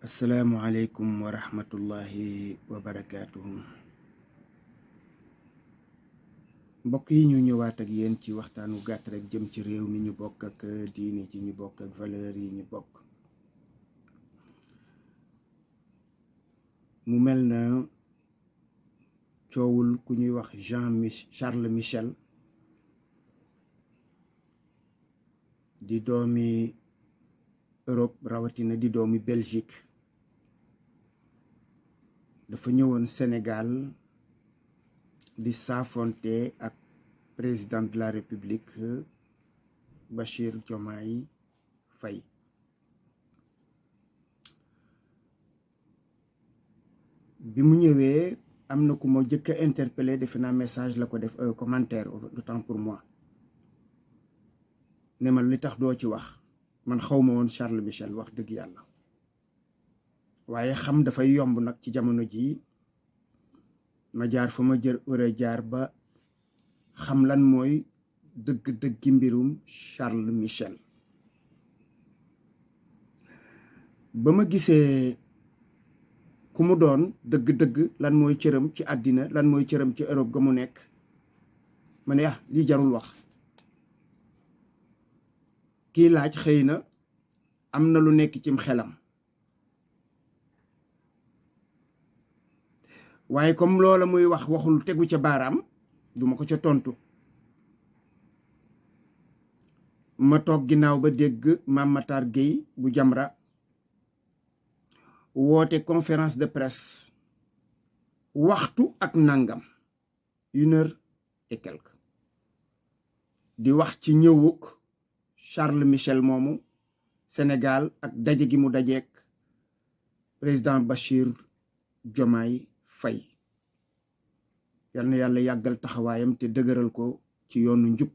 asalaamualeykum wa rahmatullahi wa barakaatuhu. mbokk yi ñu ñëwaat ak yéen ci waxtaanu gàtt rek jëm ci réew mi ñu bokk ak diini ci ñu bokk ak valeur yi ñu bokk. mu mel na coowul ku ñuy wax Charles Michel di doomi Europe rawatina di doomi Belgique dafa ñëwoon Sénégal di saafonte ak président de la République Bachir Diomaye Faye. bi mu ñëwee am na ku ma jëkk a interpellé defe naa message la ko def commentaire autant pour moi ne ma li tax doo ci wax. man xawma woon Charles Michel wax dëgg yàlla waaye xam dafay yomb nag ci jamono ji ma jaar fa ma war a jaar ba xam lan mooy dëgg-dëggi mbirum Charles Michel. ba ma gisee ku mu doon dëgg-dëgg lan mooy cëram ci àddina lan mooy cëram ci Europe ga mu nekk ma ne lii jarul wax. kii laaj xëy na am na lu nekk cim xelam waaye comme loola muy wax waxul tegu ca baaraam duma ko ca tontu. ma toog ginnaaw ba dégg Mame Matar Gueye bu Jamra woote conférence de presse waxtu ak nangam 1 heure et quelque di wax ci ñëwuk Charles Michel moomu Sénégal ak daje gi mu dajeek président Bachir Diomaye Faye. yal na yàlla yàggal taxawaayam te dëgëral ko ci yoonu njub.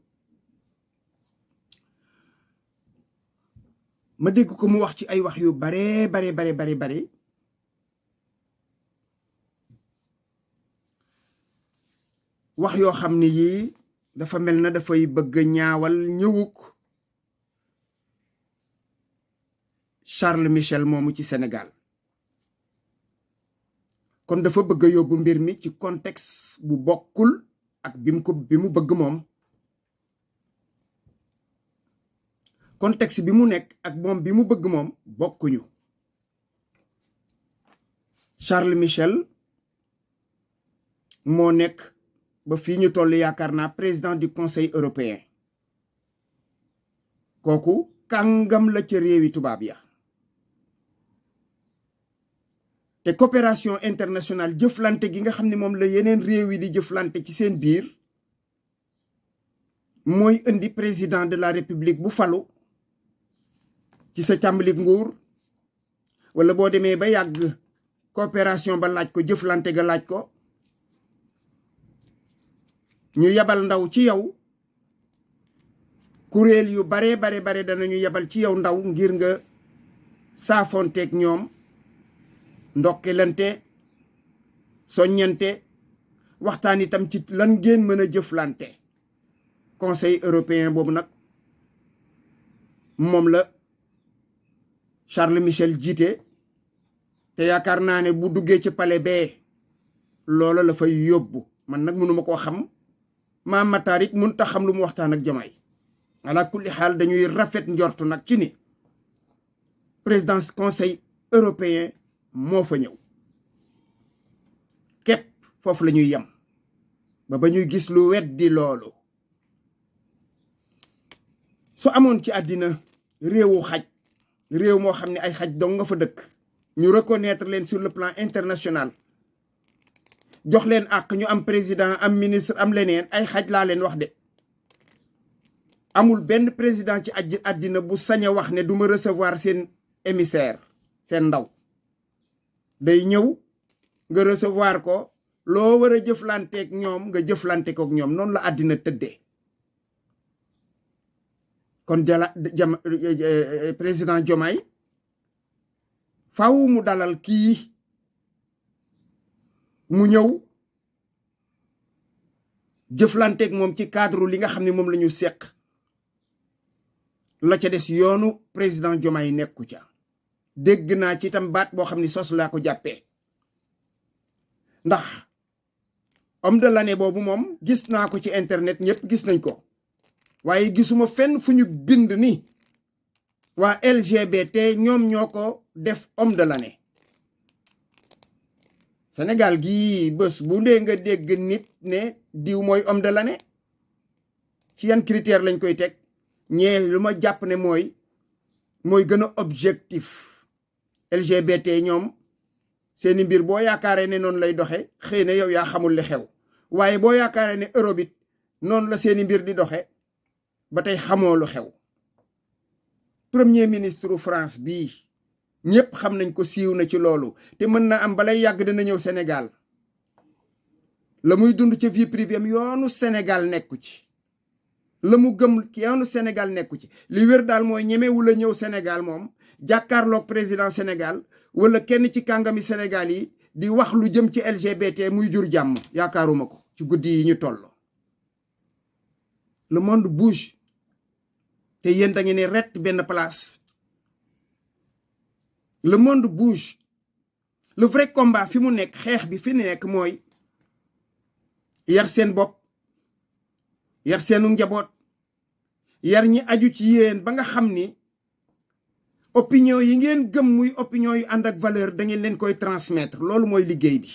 ma dégg ko mu wax ci ay wax yu bare wax yoo xam ne yii dafa mel na dafay bëgg ñaawal ñëwuk Charles Michel moomu ci Sénégal. kon dafa bëgg a yóbbu mbir mi ci contexte bu bokkul ak bi mu bëgg moom. contexte bi mu nekk ak moom bi mu bëgg moom bokkuñu. Charles Michel moo nekk ba fii ñu toll yaakaar naa président du conseil européen. kooku kàngam la ca réewi tubaab ya. te coopération internationale jëflante gi nga xam ne moom la yeneen réew yi di jëflante ci seen biir mooy indi président de la république bu falu ci sa càmbalik nguur wala boo demee ba yàgg coopération ba laaj ko jëflante ga laaj ko ñu yabal ndaw ci yow kuréel yu bare danañu yabal ci yow ndaw ngir nga saafonteeg ñoom ndokkelante soññante waxtaan itam ci lan ngeen mën a jëflante. conseil européen boobu nag moom la Charles Michel jiite te yaakaar naa ne bu duggee ci palais bee loola la fay yóbbu. man nag mënuma koo xam Mame Matar it mënut a xam lu mu waxtaan ak Diomaye. ala kulli xaal dañuy rafet njortu nag ci ni présidence conseil européen moo fa ñëw képp foofu la ñuy yem ba ñuy gis lu weddi loolu. su amoon ci àddina réewu xaj réew moo xam ne ay xaj dong nga fa dëkk ñu reconnaître leen sur le plan international jox leen àq ñu am président am ministre am leneen ay xaj laa leen wax de. amul benn président ci àddina bu sañ a wax ne du ma recevoir seen émissaire seen ndaw. day ñëw nga recevoir ko loo war a jëflanteeg ñoom nga jëflante kook ñoom noonu la àddina tëddee. kon président Diomaye faaw mu dalal kii mu ñëw jëflanteeg moom ci cadre li nga xam ne moom la ñu seq la ca des yoonu président Diomaye nekku ca. dégg naa ci itam baat boo xam ni sos laa ko jàppee ndax homme de l'année boobu moom gis naa ko ci internet ñëpp gis nañ ko waaye gisuma fenn fu ñu bind ni waa LGBT ñoom ñoo ko def homme de l'année. Sénégal gii bés bu dee nga dégg nit ne diw mooy homme de l'année ci yan critère lañ koy teg ñee lu ma jàpp ne mooy gën a objectif. LGBT ñoom seeni mbir boo yaakaaree ne noonu lay doxe xëy na yow yaa xamul li xew waaye boo yaakaaree ne Europe it noonu la seeni mbir di doxe ba tey xamoo lu xew. Premier ministre France bii ñëpp xam nañ ko, siiw na ci loolu, te mën na am balay yàgg dina ñëw Sénégal. la muy dund ci vie privée am yoonu Sénégal nekku ci, la mu gëm yoonu Sénégal nekku ci. li wér daal mooy ñemewu la ñëw Sénégal moom jàkkaarloog président Sénégal wala kenn ci kàngami Sénégal yi di wax lu jëm ci LGBT muy jur jàmm. yaakaaruma ko ci guddi yi ñu toll. le monde bouge te yéen da ngeen ne ret benn place. le monde bouge. le vrai combat fi mu nekk, xeex bi fi nekk mooy yar seen bopp, yar seenu njaboot, yar ñi aju ci yéen ba nga xam ni opinion yi ngeen gëm muy opinion yu ànd ak valeur da ngeen leen koy transmettre. loolu mooy liggéey bi.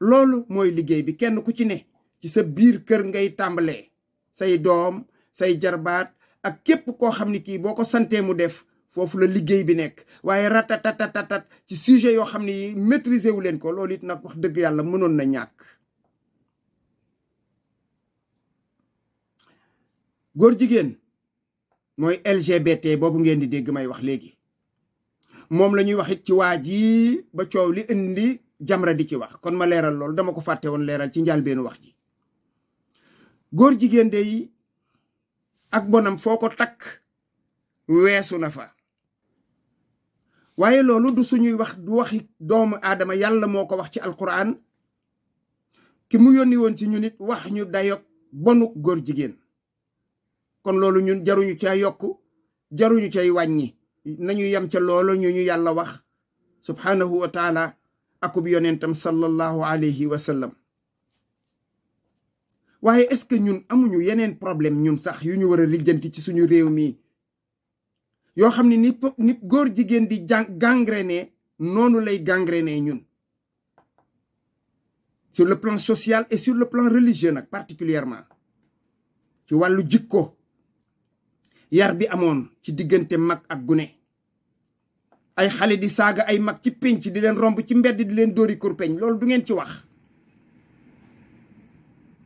loolu mooy liggéey bi. kenn ku ci ne ci sa biir kër ngay tàmbalee, say doom, say jarbaat ak képp koo xam ni kii boo ko santee mu def. foofu la liggéey bi nekk. waaye ratatatatat ci sujet yoo xam ne maîtriser wu leen ko, loolu it nag wax dëgg yàlla mënoon na ñàkk. góor jigéen mooy LGBT boobu ngeen di dégg may wax léegi. moom la ñuy wax it ci waa ji ba coow li indi Jamra di ci wax. kon ma leeral loolu, dama ko fàtte woon leeral ci njàlbeenu wax ji. góor jigéen de ak bonam foo ko takk weesu na fa. waaye loolu du suñuy wax, du waxi doomu aadama. yàlla moo ko wax ci alquran. ki mu yónni woon ci ñu nit wax ñu dayok bonu góor jigéen. kon loolu ñun jaruñu ca yokk, jaruñu cay wàññi. nañu yem ca loolu ñu yàlla wax subhanahu wa taala akub yonentam sallallahu alayhi wa sallam. waaye est-ce que ñun amuñu yeneen problème ñun sax yu ñu war a lijjanti ci suñu réew mi yoo xam ne ni góor jigéen di gangréné noonu lay gangréné ñun, sur le plan social et sur le plan religieux nag particulièrement. ci wàllu jikko, yar bi amoon ci diggante mag ak gune. ay xale di saaga ay mag ci pénc, di leen romb ci mbedd di leen dóori kurpeñ, loolu du ngeen ci wax.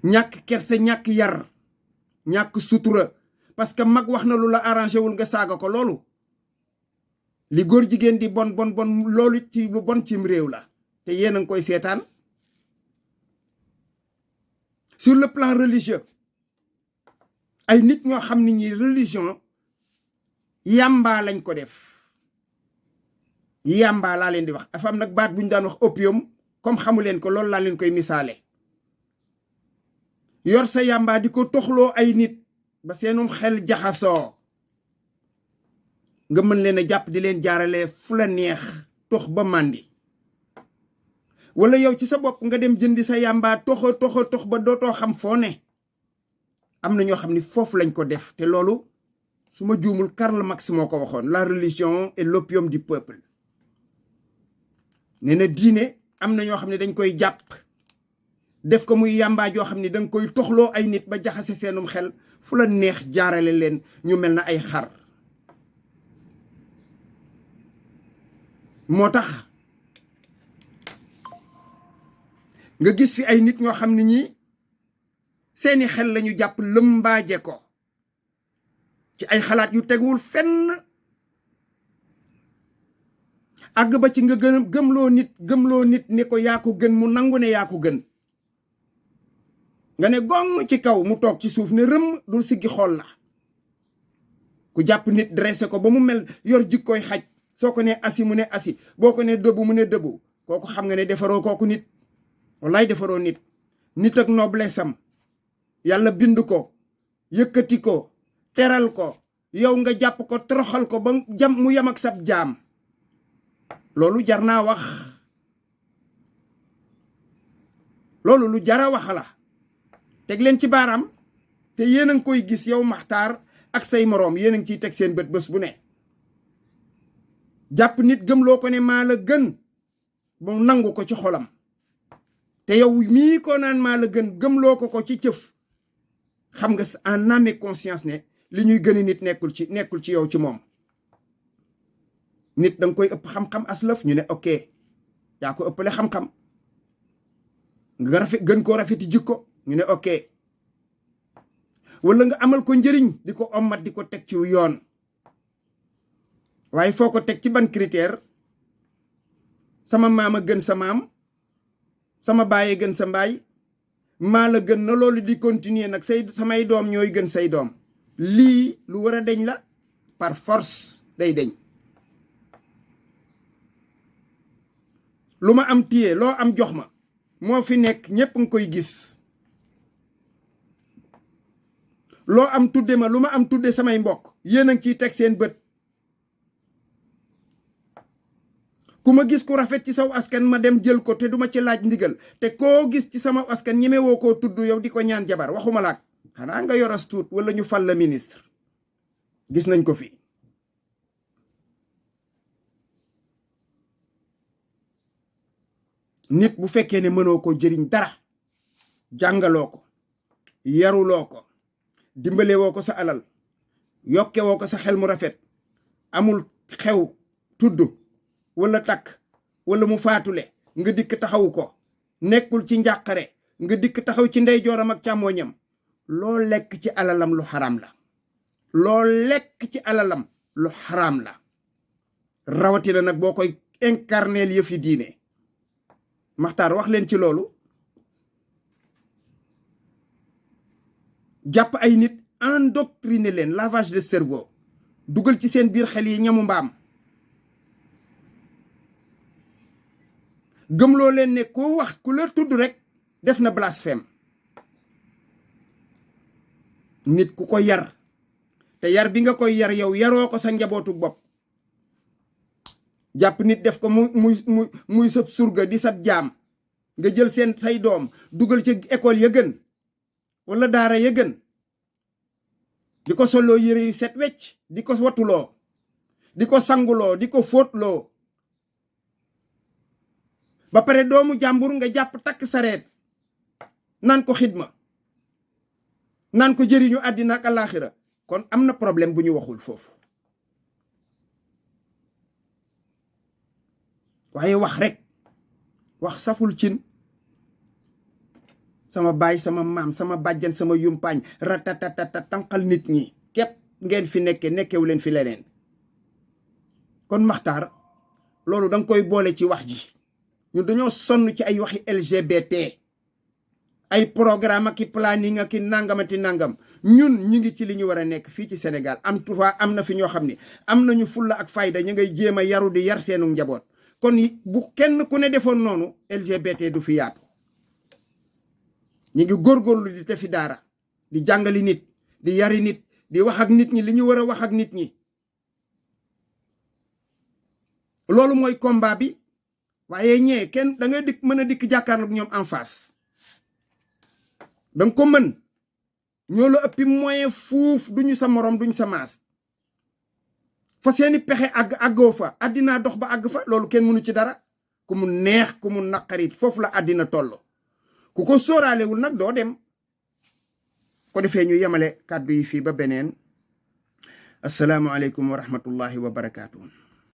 ñàkk kerse, ñàkk yar, ñàkk sutura, parce que mag wax na lu la arrangé wul nga saaga ko. loolu li góor jigéen di bon loolu ci lu bon cim réew la, te yéen a ngi koy seetaan. sur le plan religieux, ay nit ñoo xam ne ñi religion yàmbaa lañ ko def. yàmbaa laa leen di wax. dafa am nag baat bu ñu daan wax opium, comme xamu leen ko, loolu laa leen koy misaale. yor sa yàmbaa di ko toxloo ay nit ba seenum xel jaxasoo, nga mën leen a jàpp di leen jaarale fu la neex, tox ba màndi. wala yow ci sa bopp nga dem jëndi sa yàmbaa tox ba dootoo xam foo ne. am na ñoo xam ni foofu lañ ko def, te loolu su ma juumul Karl Marx moo ko waxoon. la religion est l'opium du peuple. nee na diine am na ñoo xam ne dañ koy jàpp def ko muy yàmbaa joo xam ne danga koy toxloo ay nit ba jaxase seenum xel fu la neex jaarale leen ñu mel na ay xar. moo tax nga gis fi ay nit ñoo xam ne ñi seeni xel lañu jàpp lëmbaaje ko ci ay xalaat yu teguwul fenn. àgg ba ci nga gëmloo nit ne ko yaa ko gën, mu nangu ne yaa ko gën. nga ne gong ci kaw, mu toog ci suuf ne rëm, dul siggi xool la. ku jàpp nit dressé ko ba mu mel yor jikkooy xaj, soo ko ne asi mu ne asi, boo ko ne dëbbu mu ne dëbbu, kooku xam nga ne defaroo kooku nit. wallaay defaroo nit. nit ak noblesse am yàlla bind ko, yëkkati ko, teral ko, yow nga jàpp ko toroxal ko ba mu yam ak sab jaam loolu jar naa wax, loolu lu jara wax la. teg leen ci baaraam te yéen a ngi koy gis yow Makhtar ak say moroom yéen a ngi ciy teg seen bët bés bu ne. jàpp nit gëmloo ko ne maa la gën ba nangu ko ci xolam te yow mii ko naan maa la gën gëmloo ko ci cëf xam nga en âme et conscience ne li ñuy gën nit nekkul ci yow ci moom. nit danga koy ëpp xam-xam aslëf ñu ne ok yaa ko ëppale xam-xam nga gën koo rafeti jikko ñu ne ok wala nga amal ko njëriñ di ko ommat di ko teg ci yoon waaye foo ko teg ci ban critère sama maam a gën sa maam sama baay gën sa mbaay maa la gën na loolu di continuer nag samay doom ñooy gën say doom lii lu war a deñ la par force day deñ. lu ma am téye loo am jox ma moo fi nekk ñépp nga koy gis loo am tudde ma lu ma am tudde samay mbokk yéen a ngi ciy teg seen bët. ku ma gis ku rafet ci saw askan ma dem jël ko te duma ci laaj ndigal te koo gis ci sama askan ñeme woo koo tudd yow di ko ñaan jabar waxuma laak xanaa nga yoras tuut wala ñu fal la ministre gis nañ ko fi. nit bu fekkee ne mënoo ko jëriñ dara jàngaloo ko yaruloo ko dimbale woo ko sa alal yokke woo ko sa xel mu rafet amul xew tudd wala takk wala mu faatule nga dikk taxawu ko nekkul ci njàqare nga dikk taxaw ci ndeyjooram ak càmmooñam loo lekk ci alalam lu xaraam la. loo lekk ci alalam lu xaraam la rawatina nag boo koy incarneel yëf yi diine. Makhtar wax leen ci loolu. jàpp ay nit endoctriner leen lavage de cerveau dugal ci seen biir xel yi ñamu mbaam gëmloo leen ne koo wax ku la tudd rek def na blasphème. nit ku ko yar te yar bi nga koy yar yow yaroo ko sa njabootu bopp jàpp nit def ko muy sab surga di sab jaam nga jël say doom dugal ci école ya gën wala daara ya gën di ko soloo yére yu set wecc di ko watuloo di ko sanguloo di ko fóotloo ba pare doomu jàmbur nga jàpp takk sareet naan ko xidma naan ko jëriñu àddina ak àllaaxira kon am na problème bu ñu waxul foofu. waaye wax rek wax saful cin sama baay sama maam sama bàjjan sama yumpaañ ratatata tànqal nit ñi képp ngeen fi nekkewu leen fi leneen. kon Makhtar loolu danga koy boole ci wax ji ñun dañoo sonn ci ay waxi LGBT ay programme ak i planning ak i nangamati nangam ñun ñu ngi ci li ñu war a nekk fii ci Sénégal am na fi ñoo xam ne am nañu fulla ak fayda ñu ngay jéem a yaru di yar seenu njaboot. kon bu kenn ku ne defoon noonu LGBT du fi yaatu. ñi ngi góorgóorlu di defi daara di jàngali nit di yari nit di wax ak nit ñi li ñu war a wax ak nit ñi. loolu mooy combat bi waaye ñee kenn da ngay mën a dikk jàkkaarloog ñoom en face. danga ko mën ñoo la ëppi moyen fuuf duñu sa morom duñu sa maas. fa seeni pexe àggoo fa àddina dox ba àgg fa loolu kenn mënu ci dara ku mu neex ku mu naqarit foofu la àddina toll ku ko sóoraalewul nag doo dem. ko defee ñu yemale kàddu yi fii ba beneen. assalaamu aleykum wa rahmatullahi wa barakaatu.